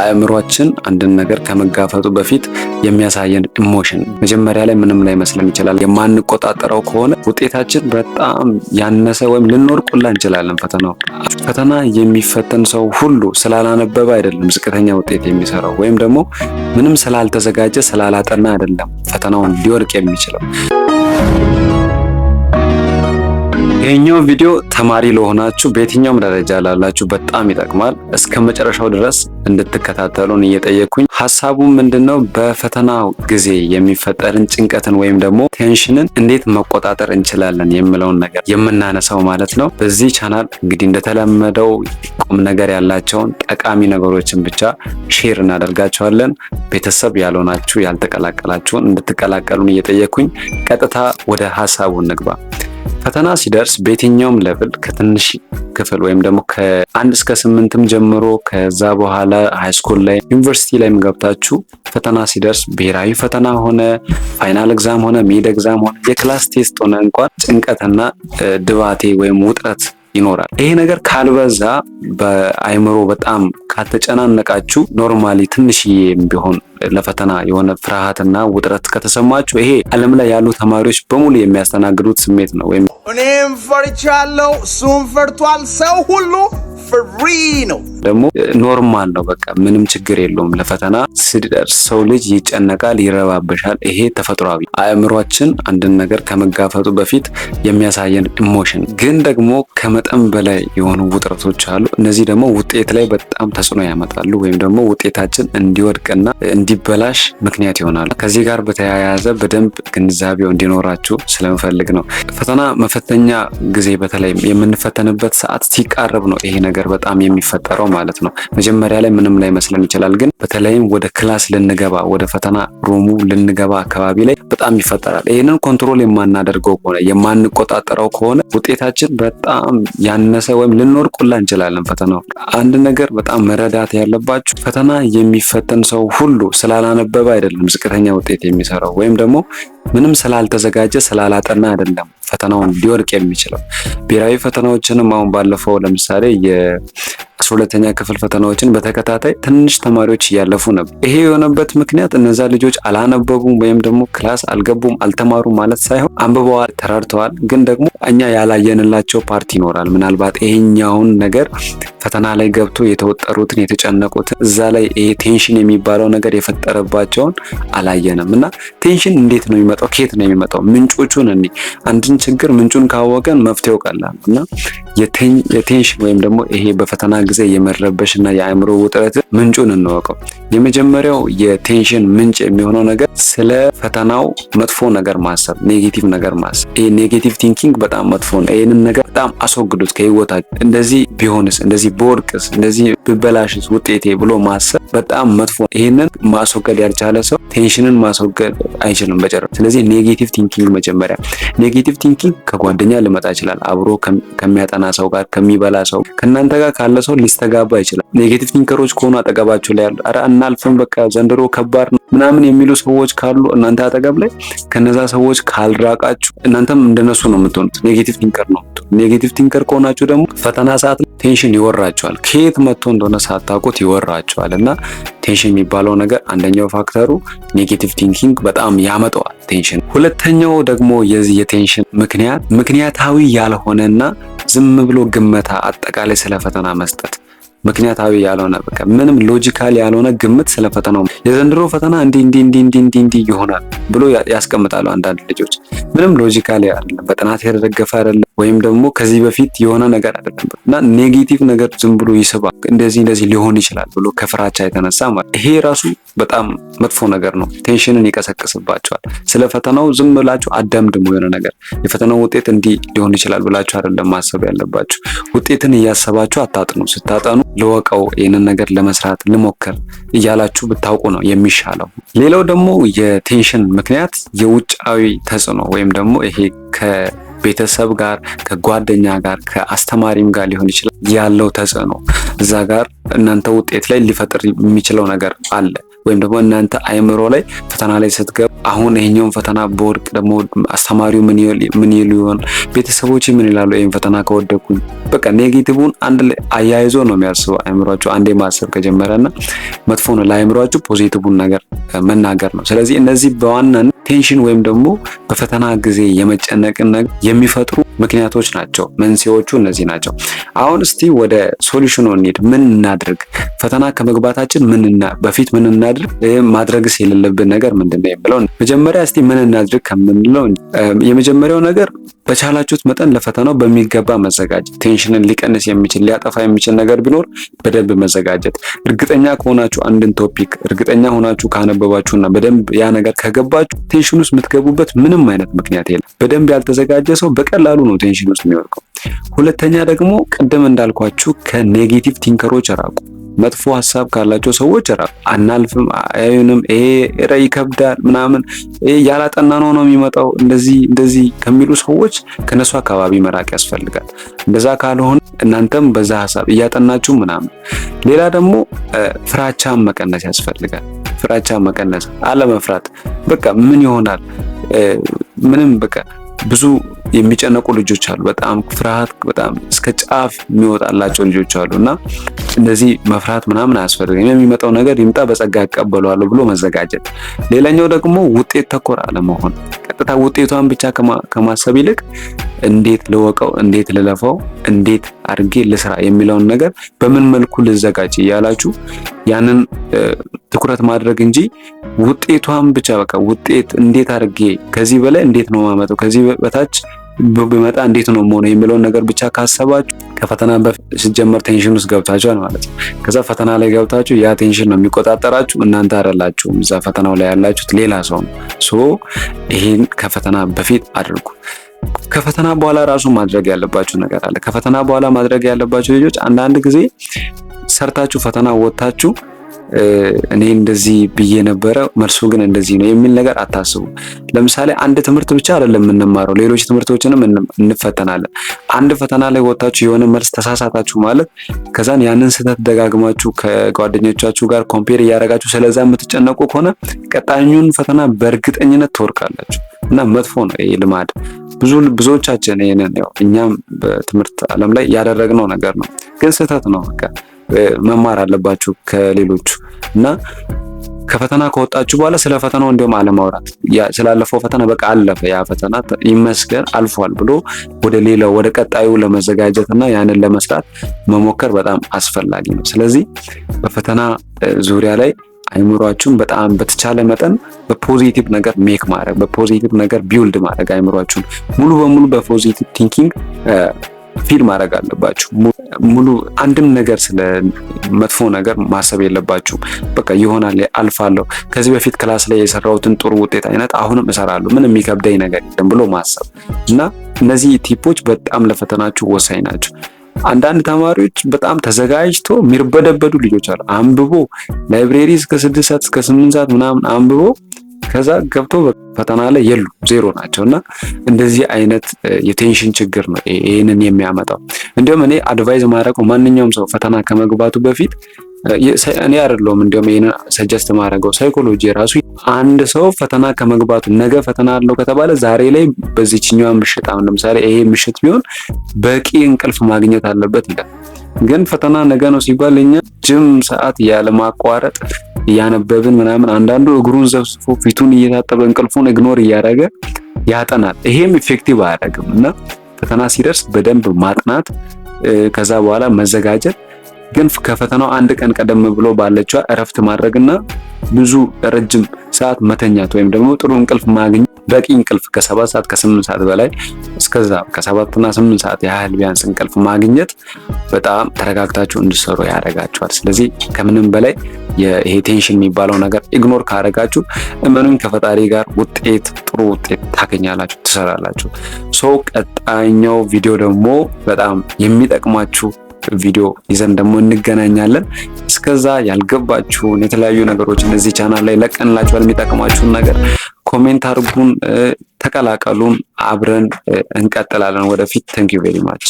አእምሯችን አንድን ነገር ከመጋፈጡ በፊት የሚያሳየን ኢሞሽን መጀመሪያ ላይ ምንም ላይ መስለን ይችላል። የማንቆጣጠረው ከሆነ ውጤታችን በጣም ያነሰ ወይም ልንወድቁላ እንችላለን። ፈተና የሚፈተን ሰው ሁሉ ስላላነበበ አይደለም ዝቅተኛ ውጤት የሚሰራው፣ ወይም ደግሞ ምንም ስላልተዘጋጀ ስላላጠና አይደለም ፈተናውን ሊወድቅ የሚችለው። ይሄኛው ቪዲዮ ተማሪ ለሆናችሁ በየትኛውም ደረጃ ላላችሁ በጣም ይጠቅማል። እስከ መጨረሻው ድረስ እንድትከታተሉን እየጠየኩኝ፣ ሀሳቡ ምንድነው? በፈተናው ጊዜ የሚፈጠርን ጭንቀትን ወይም ደግሞ ቴንሽንን እንዴት መቆጣጠር እንችላለን የሚለውን ነገር የምናነሳው ማለት ነው። በዚህ ቻናል እንግዲህ እንደተለመደው ቁም ነገር ያላቸውን ጠቃሚ ነገሮችን ብቻ ሼር እናደርጋቸዋለን። ቤተሰብ ያልሆናችሁ ያልተቀላቀላችሁን እንድትቀላቀሉን እየጠየኩኝ ቀጥታ ወደ ሀሳቡ እንግባ። ፈተና ሲደርስ በየትኛውም ሌቭል ከትንሽ ክፍል ወይም ደግሞ ከ1 እስከ 8ም ጀምሮ ከዛ በኋላ ሃይስኩል ላይ ዩኒቨርሲቲ ላይ ገብታችሁ ፈተና ሲደርስ ብሔራዊ ፈተና ሆነ ፋይናል ኤግዛም ሆነ ሚድ ኤግዛም ሆነ የክላስ ቴስት ሆነ እንኳን ጭንቀትና ድባቴ ወይም ውጥረት ይኖራል። ይሄ ነገር ካልበዛ በአይምሮ በጣም ካልተጨናነቃችሁ ኖርማሊ ትንሽዬም ቢሆን ለፈተና የሆነ ፍርሃትና ውጥረት ከተሰማችሁ ይሄ ዓለም ላይ ያሉ ተማሪዎች በሙሉ የሚያስተናግዱት ስሜት ነው። ወይም እኔም ፈርቻለሁ እሱም ፈርቷል፣ ሰው ሁሉ ፍሪ ነው፣ ደግሞ ኖርማል ነው። በቃ ምንም ችግር የለውም። ለፈተና ሲደርስ ሰው ልጅ ይጨነቃል፣ ይረባበሻል። ይሄ ተፈጥሯዊ አእምሯችን አንድን ነገር ከመጋፈጡ በፊት የሚያሳየን ኢሞሽን። ግን ደግሞ ከመጠን በላይ የሆኑ ውጥረቶች አሉ። እነዚህ ደግሞ ውጤት ላይ በጣም ተጽዕኖ ያመጣሉ፣ ወይም ደግሞ ውጤታችን እንዲወድቅና እንዲበላሽ ምክንያት ይሆናሉ። ከዚህ ጋር በተያያዘ በደንብ ግንዛቤው እንዲኖራችሁ ስለምፈልግ ነው። ፈተና መፈተኛ ጊዜ በተለይ የምንፈተንበት ሰዓት ሲቃረብ ነው ይሄ ነገር በጣም የሚፈጠረው ማለት ነው። መጀመሪያ ላይ ምንም ላይ መስለን ይችላል፣ ግን በተለይም ወደ ክላስ ልንገባ ወደ ፈተና ሩሙ ልንገባ አካባቢ ላይ በጣም ይፈጠራል። ይሄንን ኮንትሮል የማናደርገው ከሆነ የማንቆጣጠረው ከሆነ ውጤታችን በጣም ያነሰ ወይም ልንወድቁላ እንችላለን። ፈተናው አንድ ነገር በጣም መረዳት ያለባችሁ ፈተና የሚፈተን ሰው ሁሉ ስላላነበበ አይደለም ዝቅተኛ ውጤት የሚሰራው፣ ወይም ደግሞ ምንም ስላልተዘጋጀ ስላላጠና አይደለም ፈተናውን ሊወድቅ የሚችለው። ብሔራዊ ፈተናዎችንም አሁን ባለፈው ለምሳሌ የ12ኛ ክፍል ፈተናዎችን በተከታታይ ትንሽ ተማሪዎች እያለፉ ነበር። ይሄ የሆነበት ምክንያት እነዛ ልጆች አላነበቡም ወይም ደግሞ ክላስ አልገቡም አልተማሩም ማለት ሳይሆን አንብበዋል፣ ተረድተዋል። ግን ደግሞ እኛ ያላየንላቸው ፓርቲ ይኖራል። ምናልባት ይሄኛውን ነገር ፈተና ላይ ገብቶ የተወጠሩትን የተጨነቁትን እዛ ላይ ይሄ ቴንሽን የሚባለው ነገር የፈጠረባቸውን አላየንም። እና ቴንሽን እንዴት ነው የሚመጣው? ከየት ነው የሚመጣው? ምንጮቹን አንድን ችግር ምንጩን ካወቀን መፍትሄው ቀላል እና የቴንሽን ወይም ደግሞ ይሄ በፈተና ጊዜ የመረበሽና የአእምሮ ውጥረት ምንጩን እንወቀው። የመጀመሪያው የቴንሽን ምንጭ የሚሆነው ነገር ስለ ፈተናው መጥፎ ነገር ማሰብ፣ ኔጌቲቭ ነገር ማሰብ። ይሄ ኔጌቲቭ ቲንኪንግ በጣም መጥፎ ነው። ይሄንን ነገር በጣም አስወግዱት ከህይወታችሁ። እንደዚህ ቢሆንስ፣ እንደዚህ ቦርቅስ፣ እንደዚህ ብበላሽስ ውጤቴ ብሎ ማሰብ በጣም መጥፎ ነው። ይሄንን ማስወገድ ያልቻለ ሰው ቴንሽንን ማስወገድ አይችልም በጨረሻ። ስለዚህ ኔጌቲቭ ቲንኪንግ መጀመሪያ። ኔጌቲቭ ቲንኪንግ ከጓደኛ ሊመጣ ይችላል፣ አብሮ ከሚያጠና ሰው ጋር፣ ከሚበላ ሰው፣ ከእናንተ ጋር ካለ ሰው ሊስተጋባ ይችላል። ኔጌቲቭ ቲንከሮች ከሆኑ አጠገባችሁ ላይ ያሉ አረ እናልፍም በቃ ዘንድሮ ከባድ ነው ምናምን የሚሉ ሰዎች ካሉ እናንተ አጠገብ ላይ ከነዛ ሰዎች ካልራቃችሁ እናንተም እንደነሱ ነው የምትሆኑት። ኔጌቲቭ ቲንከር ነው የምትሆኑት። ኔጌቲቭ ቲንከር ከሆናችሁ ደግሞ ፈተና ሰዓት ቴንሽን ይወራቸዋል። ከየት መጥቶ እንደሆነ ሳታውቁት ይወራቸዋል። እና ቴንሽን የሚባለው ነገር አንደኛው ፋክተሩ ኔጌቲቭ ቲንኪንግ በጣም ያመጣዋል ቴንሽን። ሁለተኛው ደግሞ የዚህ የቴንሽን ምክንያታዊ ያልሆነና ዝም ብሎ ግመታ፣ አጠቃላይ ስለ ፈተና መስጠት ምክንያታዊ ያልሆነ በቃ ምንም ሎጂካል ያልሆነ ግምት ስለ ፈተናው የዘንድሮ ፈተና እንዲህ ይሆናል ብሎ ያስቀምጣሉ አንዳንድ ልጆች። ምንም ሎጂካል አይደለም፣ በጥናት የተደገፈ አይደለም፣ ወይም ደግሞ ከዚህ በፊት የሆነ ነገር አይደለም እና ኔጌቲቭ ነገር ዝም ብሎ ይስባል። እንደዚህ ሊሆን ይችላል ብሎ ከፍራቻ የተነሳ ማለት ይሄ ራሱ በጣም መጥፎ ነገር ነው። ቴንሽንን ይቀሰቅስባቸዋል። ስለ ፈተናው ዝም ብላችሁ አዳምድሙ። የሆነ ነገር የፈተናው ውጤት እንዲህ ሊሆን ይችላል ብላችሁ አይደለም ማሰብ ያለባችሁ። ውጤትን እያሰባችሁ አታጥኑ። ስታጠኑ ልወቀው፣ ይህንን ነገር ለመስራት ልሞክር እያላችሁ ብታውቁ ነው የሚሻለው። ሌላው ደግሞ የቴንሽን ምክንያት የውጫዊ ተጽዕኖ ወይም ደግሞ ይሄ ከቤተሰብ ጋር፣ ከጓደኛ ጋር፣ ከአስተማሪም ጋር ሊሆን ይችላል ያለው ተጽዕኖ። እዛ ጋር እናንተ ውጤት ላይ ሊፈጥር የሚችለው ነገር አለ። ወይም ደግሞ እናንተ አይምሮ ላይ ፈተና ላይ ስትገቡ አሁን ይሄኛውን ፈተና በወድቅ ደግሞ አስተማሪው ምን ይሉ ይሆን? ቤተሰቦች ምን ይላሉ? ይሄን ፈተና ከወደኩኝ በቃ ኔጌቲቭን አንድ ላይ አያይዞ ነው የሚያስበው አይምሮአችሁ። አንዴ ማሰብ ከጀመረና መጥፎ ነው ለአይምሮአችሁ ፖዚቲቭን ነገር መናገር ነው። ስለዚህ እነዚህ በዋናነት ቴንሽን ወይም ደግሞ በፈተና ጊዜ የመጨነቅን ነገር የሚፈጥሩ ምክንያቶች ናቸው። መንስኤዎቹ እነዚህ ናቸው። አሁን እስቲ ወደ ሶሉሽኑ እንሂድ። ምን እናድርግ? ፈተና ከመግባታችን በፊት ምን እናድርግ? ማድረግስ የሌለብን ነገር ምንድነው የሚለው መጀመሪያ እስቲ ምን እናድርግ ከምንለው የመጀመሪያው ነገር በቻላችሁት መጠን ለፈተናው በሚገባ መዘጋጀት። ቴንሽንን ሊቀንስ የሚችል ሊያጠፋ የሚችል ነገር ቢኖር በደንብ መዘጋጀት። እርግጠኛ ከሆናችሁ አንድን ቶፒክ እርግጠኛ ሆናችሁ ካነበባችሁና በደንብ ያ ነገር ከገባችሁ ቴንሽን ውስጥ የምትገቡበት ምንም አይነት ምክንያት የለም። በደንብ ያልተዘጋጀ ሰው በቀላሉ ነው ቴንሽን ውስጥ የሚወድቀው። ሁለተኛ ደግሞ ቅድም እንዳልኳችሁ ከኔጌቲቭ ቲንከሮች ራቁ። መጥፎ ሀሳብ ካላቸው ሰዎች ራቁ። አናልፍም፣ አይሆንም፣ ይሄ ይከብዳል ምናምን ያላጠና ነው የሚመጣው እንደዚህ ከሚሉ ሰዎች ከነሱ አካባቢ መራቅ ያስፈልጋል። እንደዛ ካልሆነ እናንተም በዛ ሀሳብ እያጠናችሁ ምናምን። ሌላ ደግሞ ፍራቻን መቀነስ ያስፈልጋል። ፍራቻ መቀነስ፣ አለመፍራት። በቃ ምን ይሆናል ምንም በቃ ብዙ የሚጨነቁ ልጆች አሉ። በጣም ፍርሃት በጣም እስከ ጫፍ የሚወጣላቸው ልጆች አሉ እና እንደዚህ መፍራት ምናምን አያስፈልግም። የሚመጣው ነገር ይምጣ በጸጋ እቀበለዋለሁ ብሎ መዘጋጀት። ሌላኛው ደግሞ ውጤት ተኮር አለመሆን። ቀጥታ ውጤቷን ብቻ ከማሰብ ይልቅ እንዴት ልወቀው፣ እንዴት ልለፋው፣ እንዴት አድርጌ ልስራ የሚለውን ነገር በምን መልኩ ልዘጋጅ እያላችሁ ያንን ትኩረት ማድረግ እንጂ ውጤቷን ብቻ በቃ ውጤት እንዴት አድርጌ ከዚህ በላይ እንዴት ነው ማመጣው፣ ከዚህ በታች በመጣ እንዴት ነው የምሆነው የሚለውን ነገር ብቻ ካሰባችሁ ከፈተና በፊት ሲጀመር ቴንሽን ውስጥ ገብታችኋል ማለት ነው። ከዛ ፈተና ላይ ገብታችሁ ያ ቴንሽን ነው የሚቆጣጠራችሁ፣ እናንተ አይደላችሁም። እዛ ፈተናው ላይ ያላችሁት ሌላ ሰው ነው። ይሄን ከፈተና በፊት አድርጉ። ከፈተና በኋላ ራሱ ማድረግ ያለባችሁ ነገር አለ። ከፈተና በኋላ ማድረግ ያለባችሁ ልጆች አንዳንድ ጊዜ ሰርታችሁ ፈተና ወጥታችሁ እኔ እንደዚህ ብዬ ነበረ መልሱ ግን እንደዚህ ነው የሚል ነገር አታስቡ። ለምሳሌ አንድ ትምህርት ብቻ አይደለም የምንማረው፣ ሌሎች ትምህርቶችንም እንፈተናለን። አንድ ፈተና ላይ ወጣችሁ የሆነ መልስ ተሳሳታችሁ ማለት ከዛን ያንን ስህተት ደጋግማችሁ ከጓደኞቻችሁ ጋር ኮምፔር እያደረጋችሁ ስለዛ የምትጨነቁ ከሆነ ቀጣዩን ፈተና በእርግጠኝነት ትወርቃላችሁ እና መጥፎ ነው ይሄ ልማድ። ብዙዎቻችን ይሄንን ያው እኛም በትምህርት ዓለም ላይ ያደረግነው ነገር ነው፣ ግን ስህተት ነው። በቃ መማር አለባችሁ ከሌሎቹ እና ከፈተና ከወጣችሁ በኋላ ስለ ፈተናው እንዲሁም አለማውራት። ስላለፈው ፈተና በቃ አለፈ፣ ያ ፈተና ይመስገን አልፏል ብሎ ወደ ሌላው ወደ ቀጣዩ ለመዘጋጀት እና ያንን ለመስራት መሞከር በጣም አስፈላጊ ነው። ስለዚህ በፈተና ዙሪያ ላይ አይምሯችሁን በጣም በተቻለ መጠን በፖዚቲቭ ነገር ሜክ ማድረግ፣ በፖዚቲቭ ነገር ቢውልድ ማድረግ፣ አይምሯችሁን ሙሉ በሙሉ በፖዚቲቭ ቲንኪንግ ፊል ማድረግ አለባችሁ። ሙሉ አንድም ነገር ስለ መጥፎ ነገር ማሰብ የለባችሁም። በቃ ይሆናል፣ አልፋለሁ፣ ከዚህ በፊት ክላስ ላይ የሰራሁትን ጥሩ ውጤት አይነት አሁንም እሰራለሁ፣ ምንም የሚከብደኝ ነገር የለም ብሎ ማሰብ እና እነዚህ ቲፖች በጣም ለፈተናችሁ ወሳኝ ናቸው። አንዳንድ ተማሪዎች በጣም ተዘጋጅቶ የሚርበደበዱ ልጆች አሉ። አንብቦ ላይብሬሪ እስከ 6 ሰዓት እስከ 8 ሰዓት ምናምን አንብቦ ከዛ ገብቶ ፈተና ላይ የሉ ዜሮ ናቸው እና እንደዚህ አይነት የቴንሽን ችግር ነው ይሄንን የሚያመጣው። እንዲሁም እኔ አድቫይዝ ማድረገው ማንኛውም ሰው ፈተና ከመግባቱ በፊት እኔ አይደለሁም እንዲሁም ይሄንን ሰጀስት ማድረገው ሳይኮሎጂ ራሱ አንድ ሰው ፈተና ከመግባቱ ነገ ፈተና አለው ከተባለ ዛሬ ላይ በዚህኛው ምሽት አሁን ለምሳሌ ይሄ ምሽት ቢሆን በቂ እንቅልፍ ማግኘት አለበት ይላል። ግን ፈተና ነገ ነው ሲባል እኛ ጅም ሰዓት ያለ ማቋረጥ እያነበብን ምናምን አንዳንዱ እግሩን ዘፍዝፎ ፊቱን እየታጠበ እንቅልፉን ኢግኖር እያደረገ ያጠናል። ይሄም ኢፌክቲቭ አያደርግም እና ፈተና ሲደርስ በደንብ ማጥናት ከዛ በኋላ መዘጋጀት፣ ግን ከፈተናው አንድ ቀን ቀደም ብሎ ባለችው እረፍት ማድረግና ብዙ ረጅም ሰዓት መተኛት ወይም ደግሞ ጥሩ እንቅልፍ ማግኘት፣ በቂ እንቅልፍ ከ7 ሰዓት ከ8 ሰዓት በላይ እስከዛ ከ7 እና 8 ሰዓት ያህል ቢያንስ እንቅልፍ ማግኘት በጣም ተረጋግታችሁ እንድትሰሩ ያደርጋችኋል። ስለዚህ ከምንም በላይ ይሄ ቴንሽን የሚባለው ነገር ኢግኖር ካደረጋችሁ እመኑኝ ከፈጣሪ ጋር ጥሩ ውጤት ታገኛላችሁ፣ ትሰራላችሁ። ቀጣኛው ቪዲዮ ደግሞ በጣም የሚጠቅማችሁ ቪዲዮ ይዘን ደግሞ እንገናኛለን። እስከዛ ያልገባችሁን የተለያዩ ነገሮች እነዚህ ቻናል ላይ ለቀንላችኋል። የሚጠቅማችሁን ነገር ኮሜንት አድርጉን፣ ተቀላቀሉን፣ አብረን እንቀጥላለን ወደፊት። ቴንክ ዩ ቬሪ ማች